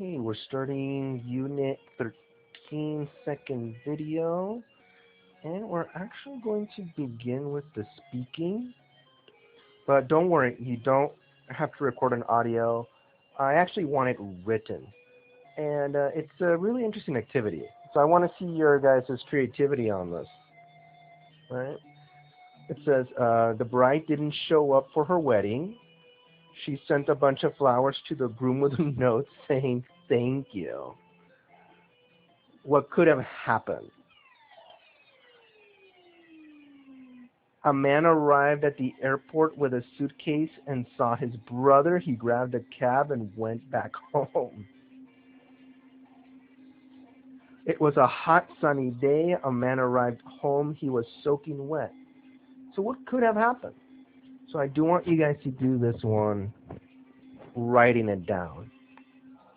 Okay, we're starting Unit 13, second video, and we're actually going to begin with the speaking. But don't worry, you don't have to record an audio. I actually want it written, and it's a really interesting activity. So I want to see your guys' creativity on this. Right? It says the bride didn't show up for her wedding. She sent a bunch of flowers to the groom with a note saying thank you. What could have happened? A man arrived at the airport with a suitcase and saw his brother. He grabbed a cab and went back home. It was a hot, sunny day. A man arrived home. He was soaking wet. So what could have happened? So I do want you guys to do this one, writing it down.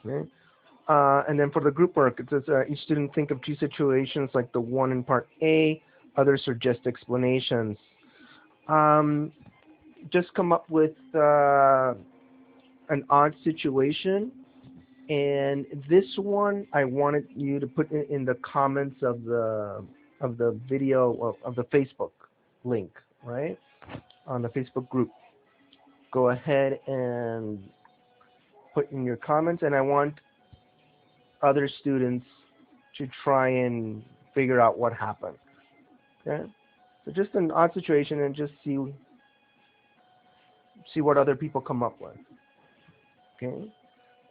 Okay? And then for the group work, it says each student think of two situations like the one in part A. Others are just explanations. Just come up with an odd situation, and this one I wanted you to put in the comments of the video of the Facebook link, right, on the Facebook group. Go ahead and put in your comments, and I want other students to try and figure out what happened. Okay, so just an odd situation, and just see what other people come up with. Okay,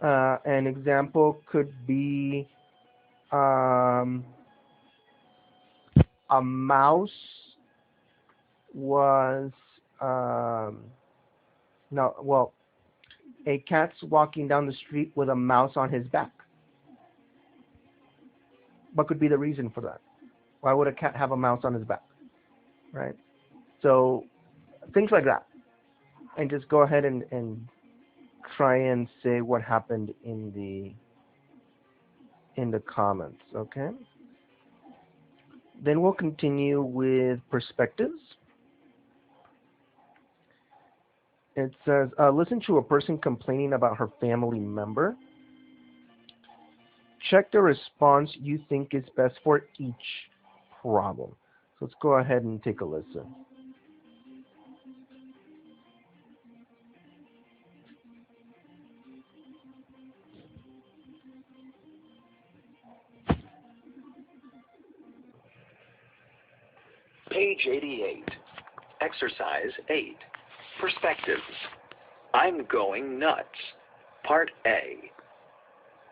an example could be a mouse was a cat's walking down the street with a mouse on his back. What could be the reason for that? Why would a cat have a mouse on his back? Right? So things like that. And just go ahead and try and say what happened in the comments, okay? Then we'll continue with perspectives. It says, listen to a person complaining about her family member. Check the response you think is best for each problem. So let's go ahead and take a listen. Page 88, Exercise 8, Perspectives. I'm going nuts. Part A.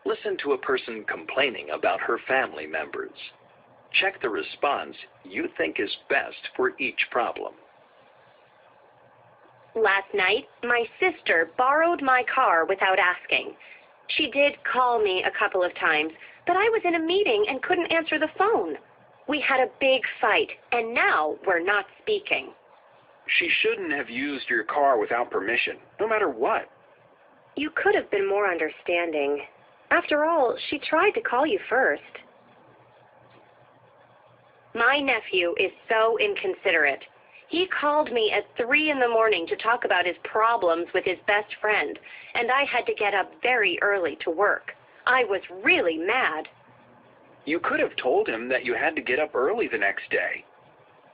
Listen to a person complaining about her family members. Check the response you think is best for each problem. Last night, my sister borrowed my car without asking. She did call me a couple of times, but I was in a meeting and couldn't answer the phone. We had a big fight, and now we're not speaking. She shouldn't have used your car without permission, no matter what. You could have been more understanding. After all, she tried to call you first. My nephew is so inconsiderate. He called me at 3 in the morning to talk about his problems with his best friend, and I had to get up very early to work. I was really mad. You could have told him that you had to get up early the next day.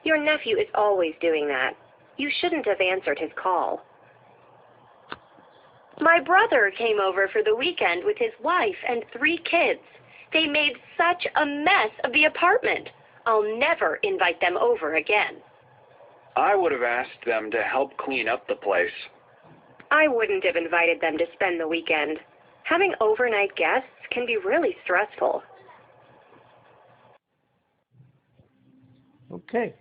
Your nephew is always doing that. You shouldn't have answered his call. My brother came over for the weekend with his wife and 3 kids. They made such a mess of the apartment. I'll never invite them over again. I would have asked them to help clean up the place. I wouldn't have invited them to spend the weekend. Having overnight guests can be really stressful. Okay,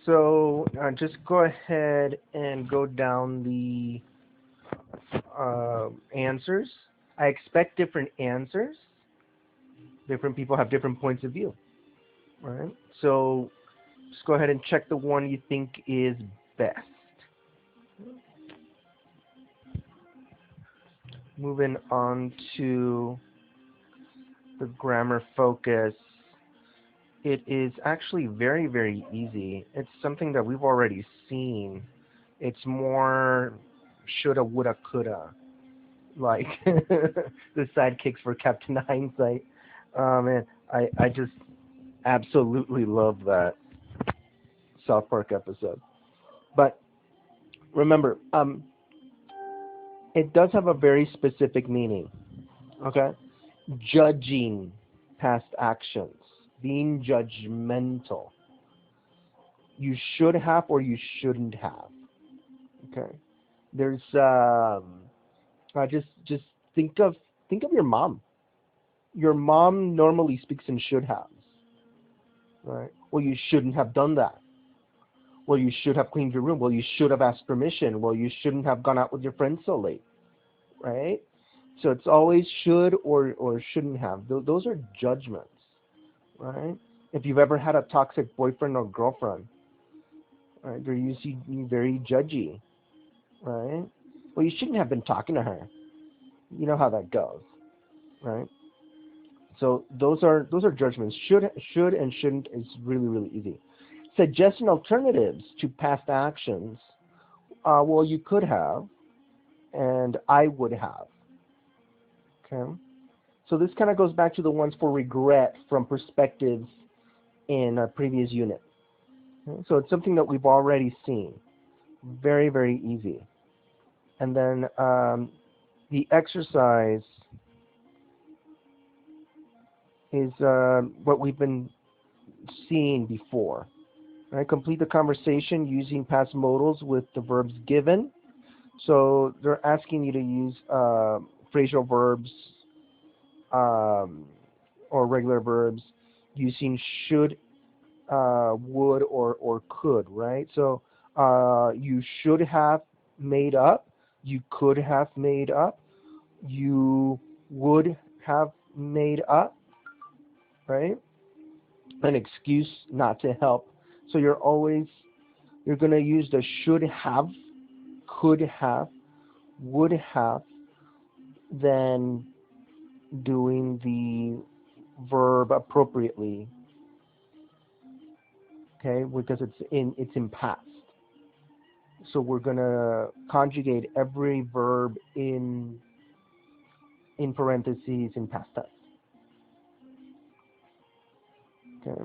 so just go ahead and go down the answers. I expect different answers. Different people have different points of view. All right, so just go ahead and check the one you think is best. Moving on to the grammar focus. It is actually very, very easy. It's something that we've already seen. It's more shoulda, woulda, coulda. like the sidekicks for Captain Hindsight. Man, I just absolutely love that South Park episode. But remember, it does have a very specific meaning. Okay, judging past actions, being judgmental. You should have or you shouldn't have. Okay, there's just think of your mom. Your mom normally speaks in should haves, right? Well, you shouldn't have done that. Well, you should have cleaned your room. Well, you should have asked permission. Well, you shouldn't have gone out with your friends so late, right? So it's always should or shouldn't have. Those are judgments, right? If you've ever had a toxic boyfriend or girlfriend, right, they're usually very judgy, right? Well, you shouldn't have been talking to her. You know how that goes, right? So those are judgments. Should and shouldn't is really easy. Suggesting alternatives to past actions. Well, you could have, and I would have. Okay. So this kind of goes back to the ones for regret from perspectives in a previous unit. Okay? So it's something that we've already seen. Very easy. And then the exercise is what we've been seeing before. Right? Complete the conversation using past modals with the verbs given. So they're asking you to use phrasal verbs or regular verbs using should, would, or could, right? So you should have made up, you could have made up, you would have made up, right? An excuse not to help. So you're going to use the should have, could have, would have, then doing the verb appropriately, okay, because it's in past. So we're going to conjugate every verb in parentheses in past tense. Okay.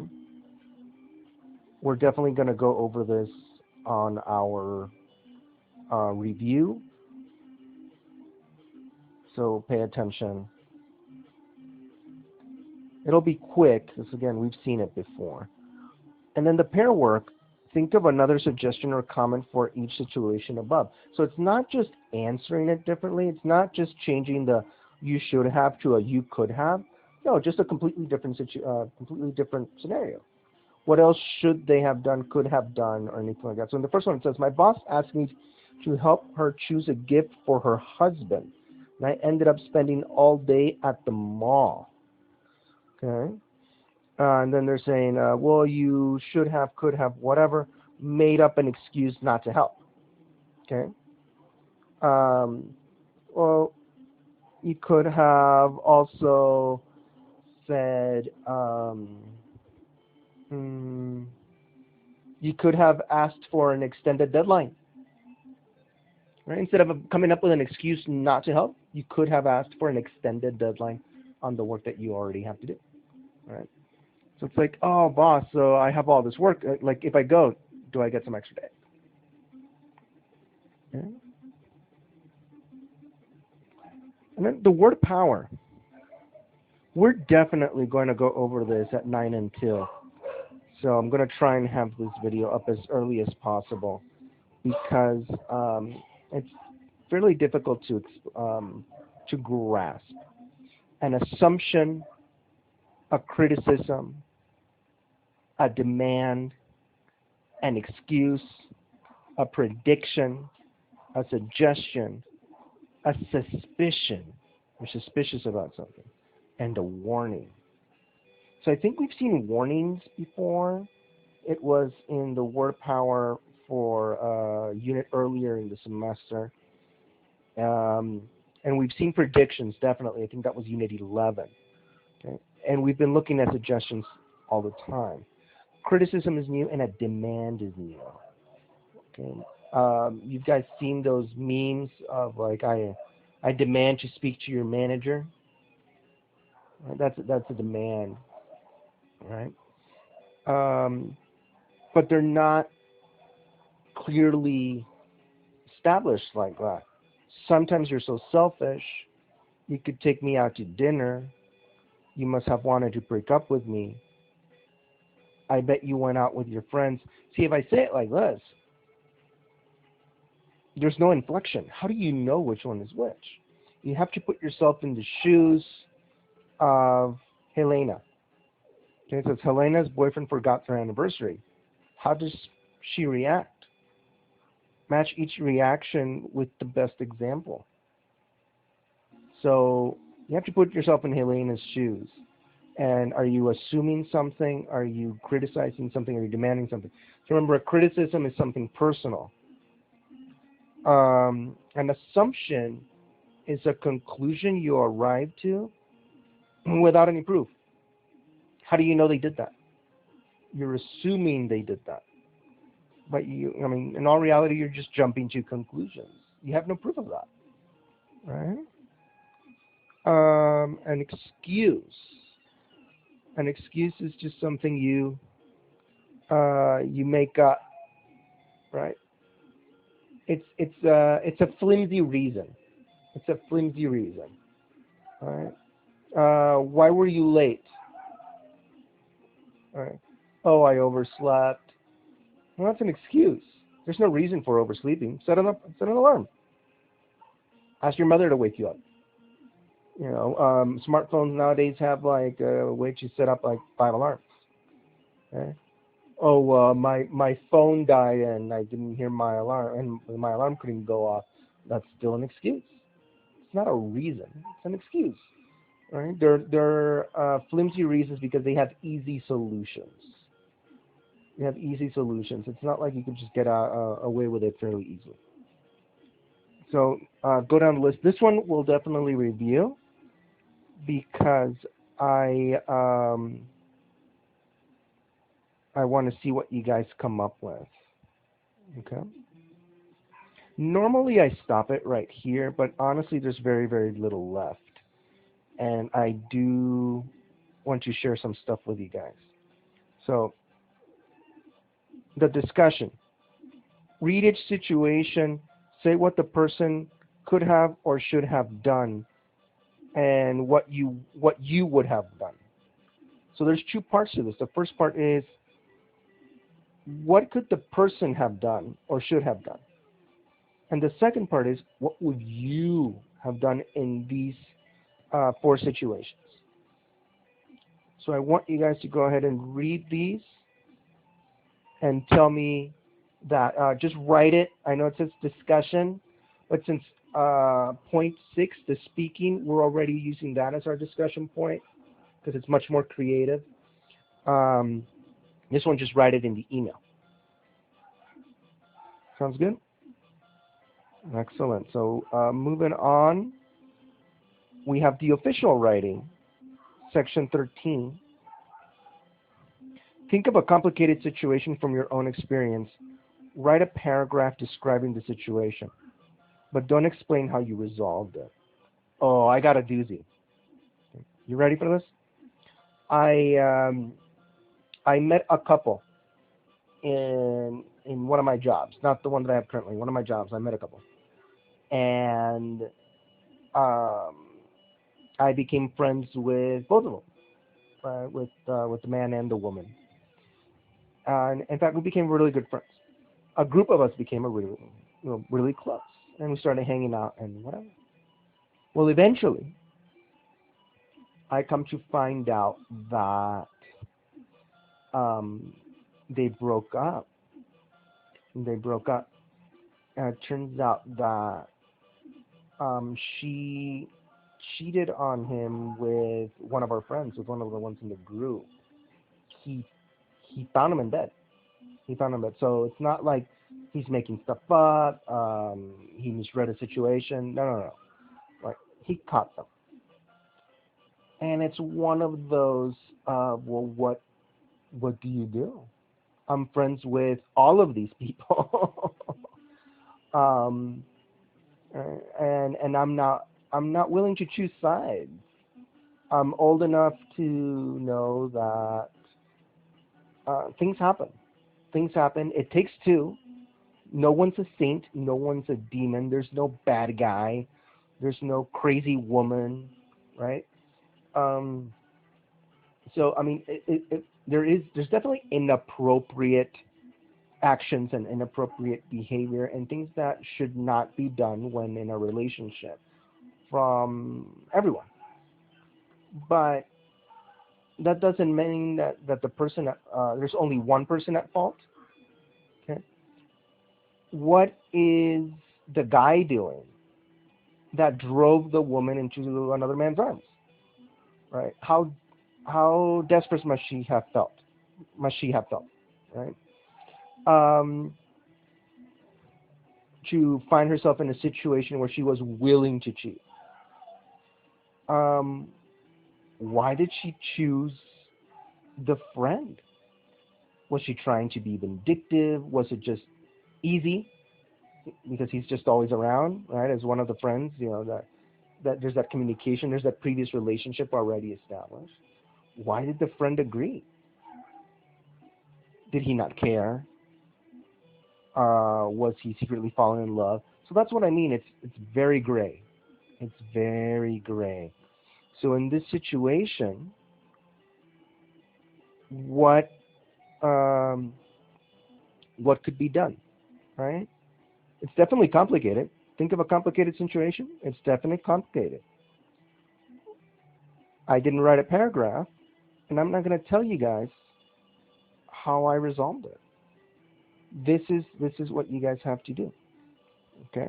We're definitely going to go over this on our review. So pay attention. It'll be quick, because again, we've seen it before. And then the pair work, think of another suggestion or comment for each situation above. So it's not just answering it differently. It's not just changing the you should have to a you could have. No, just a completely different scenario. What else should they have done, could have done, or anything like that? So in the first one, it says, my boss asked me to help her choose a gift for her husband. And I ended up spending all day at the mall. Okay. And then they're saying, well, you should have, could have, whatever, made up an excuse not to help. Okay. Well, you could have also said, you could have asked for an extended deadline. Right? Instead of coming up with an excuse not to help, you could have asked for an extended deadline on the work that you already have to do. Right? So it's like, oh, boss, so I have all this work. Like, if I go, do I get some extra day? Okay. And then the word power. We're definitely going to go over this at 9 until. So I'm going to try and have this video up as early as possible because it's fairly difficult to grasp. An assumption, a criticism, a demand, an excuse, a prediction, a suggestion, a suspicion, you're suspicious about something, and a warning. So I think we've seen warnings before. It was in the word power for a unit earlier in the semester. And we've seen predictions, definitely. I think that was unit 11. Okay? And we've been looking at suggestions all the time. Criticism is new and a demand is new. Okay? You guys seen those memes of like, I demand to speak to your manager. Right? That's a demand, right? But they're not clearly established like that. Sometimes you're so selfish. You could take me out to dinner. You must have wanted to break up with me. I bet you went out with your friends. See, if I say it like this, there's no inflection. How do you know which one is which? You have to put yourself in the shoes of Helena. Okay, so it's Helena's boyfriend forgot their anniversary. How does she react? Match each reaction with the best example. So you have to put yourself in Helena's shoes. And are you assuming something? Are you criticizing something? Are you demanding something? So remember, a criticism is something personal. An assumption is a conclusion you arrive to without any proof. How do you know they did that? You're assuming they did that. But in all reality, you're just jumping to conclusions. You have no proof of that, right? An excuse. An excuse is just something you make up, right? It's a flimsy reason. It's a flimsy reason, all right? Why were you late? All right. Oh, I overslept. Well, that's an excuse. There's no reason for oversleeping. Set an alarm. Ask your mother to wake you up. Smartphones nowadays have like a way to set up like 5 alarms. Okay? Oh, my phone died and I didn't hear my alarm, and my alarm couldn't go off. That's still an excuse. It's not a reason. It's an excuse. Right? They're flimsy reasons because they have easy solutions. You have easy solutions. It's not like you can just get away with it fairly easily. So go down the list. This one we'll definitely review because I want to see what you guys come up with. Okay. Normally I stop it right here, but honestly there's very, very little left. And I do want to share some stuff with you guys. So the discussion. Read each situation, say what the person could have or should have done, and what you would have done. So there's 2 parts to this. The first part is what could the person have done or should have done? And the second part is what would you have done in these 4 situations? So I want you guys to go ahead and read these and tell me that. Just write it. I know it says discussion, but since point 6, the speaking, we're already using that as our discussion point because it's much more creative. This one, just write it in the email. Sounds good? Excellent. So moving on, we have the official writing, section 13. Think of a complicated situation from your own experience. Write a paragraph describing the situation, but don't explain how you resolved it. Oh, I got a doozy. You ready for this? I met a couple in one of my jobs, not the one that I have currently. One of my jobs, I met a couple, and I became friends with both of them, with the man and the woman. And in fact, we became really good friends. A group of us became really close, and we started hanging out and whatever. Well, eventually, I come to find out that they broke up. And it turns out that she cheated on him with one of our friends, with one of the ones in the group. He found him in bed. So it's not like he's making stuff up. He misread a situation. No. Like, he caught them. And it's one of those, well, what do you do? I'm friends with all of these people. And I'm not willing to choose sides. I'm old enough to know that things happen. Things happen. It takes two. No one's a saint. No one's a demon. There's no bad guy. There's no crazy woman, right? Um, so I mean, there's definitely inappropriate actions and inappropriate behavior and things that should not be done when in a relationship from everyone. But that doesn't mean that the person there's only one person at fault. Okay, what is the guy doing that drove the woman into another man's arms? Right? How desperate must she have felt? Must she have felt? Right? Um, to find herself in a situation where she was willing to cheat. Um, why did she choose the friend? Was she trying to be vindictive? Was it just easy because he's just always around, right? As one of the friends, that there's that communication, there's that previous relationship already established. Why did the friend agree? Did he not care? Was he secretly falling in love? So that's what I mean. It's very gray. It's very gray. So in this situation, what um, what could be done, right? It's definitely complicated. Think of a complicated situation. It's definitely complicated. I didn't write a paragraph, and I'm not going to tell you guys how I resolved it. This is what you guys have to do. Okay,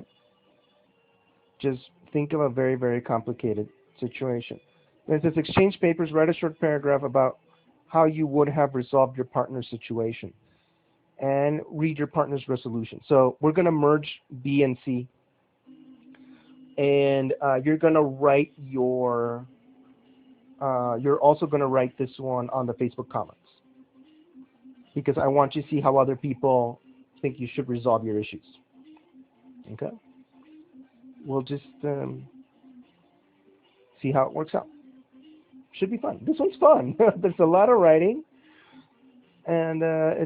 just think of a very very complicated situation. It says exchange papers. Write a short paragraph about how you would have resolved your partner's situation, and read your partner's resolution. So we're going to merge B and C, and you're going to write your. You're also going to write this one on the Facebook comments because I want you to see how other people think you should resolve your issues. Okay, we'll just see how it works out. Should be fun. This one's fun. There's a lot of writing, and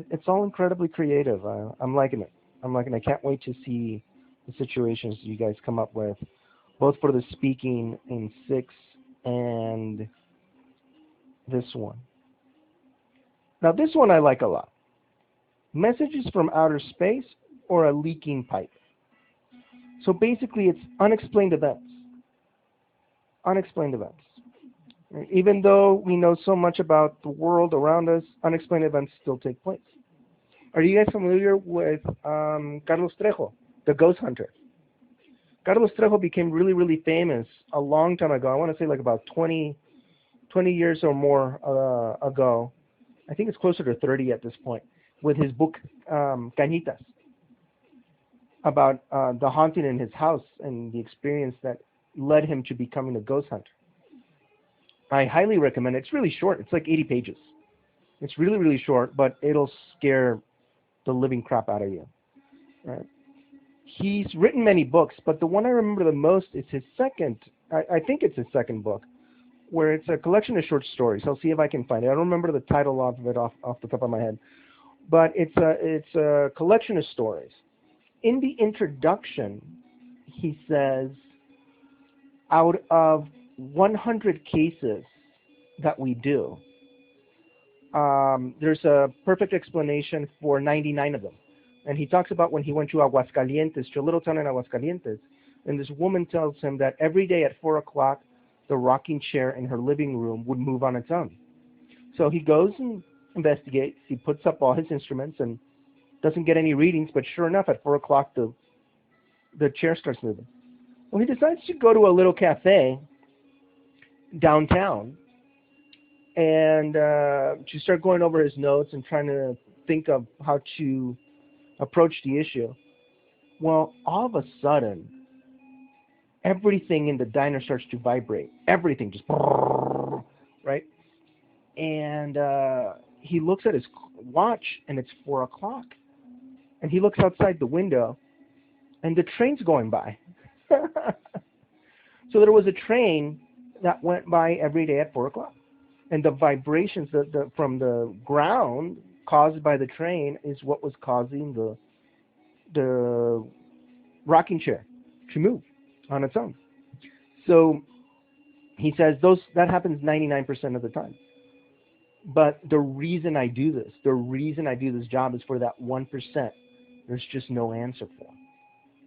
it's all incredibly creative. I'm liking it. I'm liking it. I can't wait to see the situations you guys come up with, both for the speaking in 6 and this one. Now, this one I like a lot. Messages from outer space or a leaking pipe. So basically, it's unexplained events. Unexplained events. Even though we know so much about the world around us, unexplained events still take place. Are you guys familiar with Carlos Trejo, the ghost hunter? Carlos Trejo became really, really famous a long time ago. I want to say like about 20 years or more ago. I think it's closer to 30 at this point, with his book Cañitas, about the haunting in his house and the experience that led him to becoming a ghost hunter. I highly recommend it. It's really short. It's like 80 pages. It's really, really short, but it'll scare the living crap out of you. Right? He's written many books, but the one I remember the most is his second. I think it's his second book, where it's a collection of short stories. I'll see if I can find it. I don't remember the title of it off the top of my head, but it's a collection of stories. In the introduction, he says, out of 100 cases that we do, there's a perfect explanation for 99 of them. And he talks about when he went to Aguascalientes, to a little town in Aguascalientes, and this woman tells him that every day at 4 o'clock, the rocking chair in her living room would move on its own. So he goes and investigates. He puts up all his instruments and doesn't get any readings, but sure enough, at 4 o'clock, the chair starts moving. Well, he decides to go to a little cafe downtown and to start going over his notes and trying to think of how to approach the issue. Well, all of a sudden, everything in the diner starts to vibrate. Everything just, right? And he looks at his watch, and it's 4 o'clock. And he looks outside the window, and the train's going by. So there was a train that went by every day at 4 o'clock. And the vibrations from the ground caused by the train is what was causing the rocking chair to move on its own. So he says that happens 99% of the time. But the reason I do this job is for that 1%. There's just no answer for.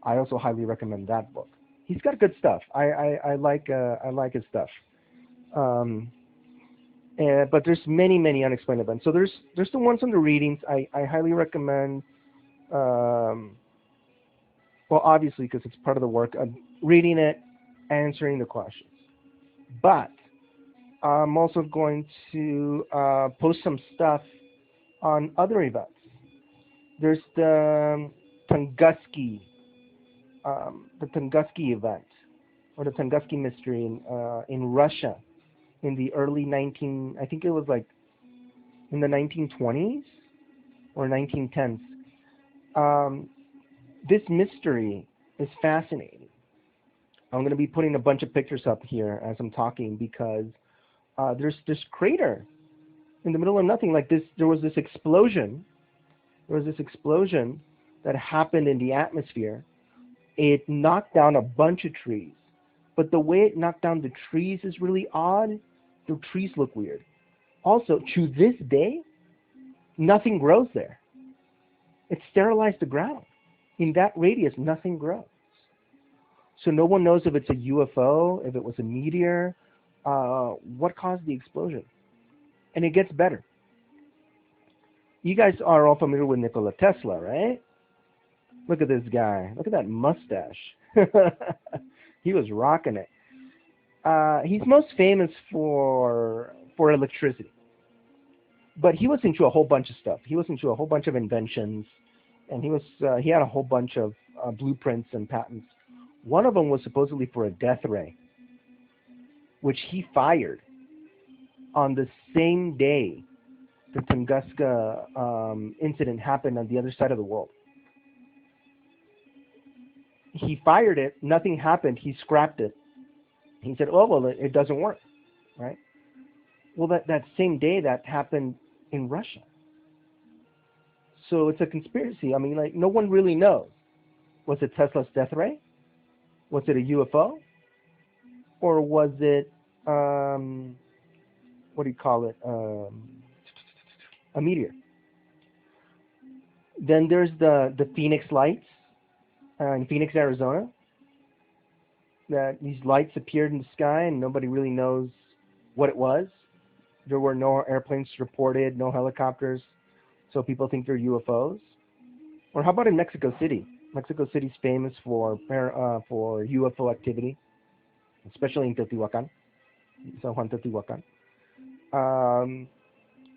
I also highly recommend that book. He's got good stuff. I like his stuff. But there's many unexplained events. So there's the ones on the readings. I highly recommend. Well, obviously, because it's part of the work, reading it, answering the questions. But I'm also going to post some stuff on other events. There's the Tunguski event, or the Tunguski mystery in Russia in the early I think it was like in the 1920s or 1910s. This mystery is fascinating. I'm going to be putting a bunch of pictures up here as I'm talking because there's this crater in the middle of nothing. Like this, there was this explosion. That happened in the atmosphere. It knocked down a bunch of trees. But the way it knocked down the trees is really odd. The trees look weird. Also, to this day, nothing grows there. It sterilized the ground. In that radius, nothing grows. So no one knows if it's a UFO, if it was a meteor, what caused the explosion. And it gets better. You guys are all familiar with Nikola Tesla, right? Look at this guy. Look at that mustache. He was rocking it. He's most famous for electricity. But he was into a whole bunch of stuff. He was into a whole bunch of inventions. And he had a whole bunch of blueprints and patents. One of them was supposedly for a death ray, which he fired on the same day the Tunguska incident happened on the other side of the world. He fired it. Nothing happened. He scrapped it. He said, "Oh well, it doesn't work," right? Well, that same day that happened in Russia. So it's a conspiracy. I mean, like no one really knows. Was it Tesla's death ray? Was it a UFO? Or was it what do you call it? A meteor. Then there's the Phoenix lights in Phoenix, Arizona. That these lights appeared in the sky and nobody really knows what it was. There were no airplanes reported, no helicopters, so people think they're UFOs. Or how about in Mexico City? Mexico City's famous for UFO activity, especially in Teotihuacan, San Juan Teotihuacan.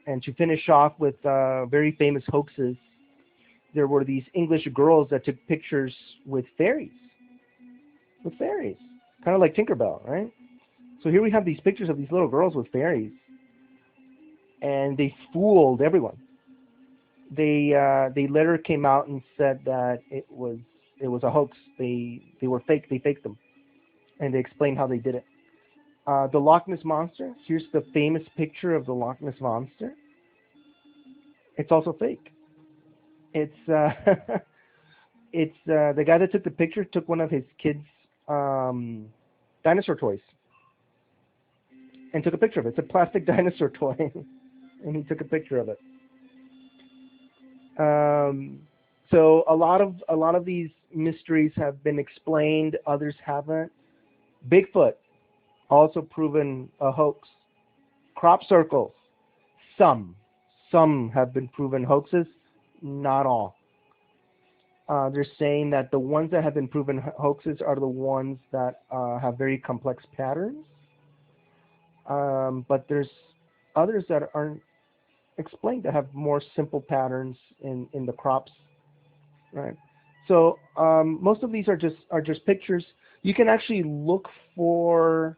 And to finish off with very famous hoaxes, there were these English girls that took pictures with fairies. Kind of like Tinkerbell, right? So here we have these pictures of these little girls with fairies. And they fooled everyone. They later came out and said that it was a hoax. They were fake. They faked them, and they explained how they did it. The Loch Ness Monster. Here's the famous picture of the Loch Ness Monster. It's also fake. It's the guy that took the picture took one of his kids' dinosaur toys and took a picture of it. It's a plastic dinosaur toy, and he took a picture of it. So a lot of these mysteries have been explained. Others haven't. Bigfoot, also proven a hoax. Crop circles, some have been proven hoaxes. Not all. They're saying that the ones that have been proven hoaxes are the ones that have very complex patterns. But there's others that aren't explained that have more simple patterns in the crops, right? So most of these are just pictures. You can actually look for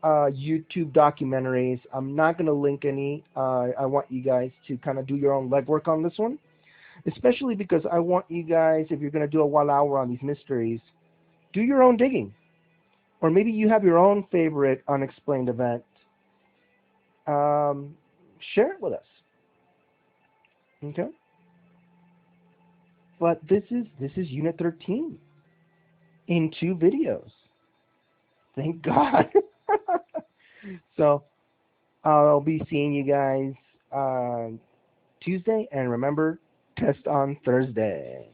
YouTube documentaries. I'm not going to link any. I want you guys to kind of do your own legwork on this one, especially because I want you guys, if you're going to do a 1 hour on these mysteries, do your own digging. Or maybe you have your own favorite unexplained event. Share it with us. Okay? But this is Unit 13 in 2 videos. Thank God. So I'll be seeing you guys on Tuesday, and remember, test on Thursday.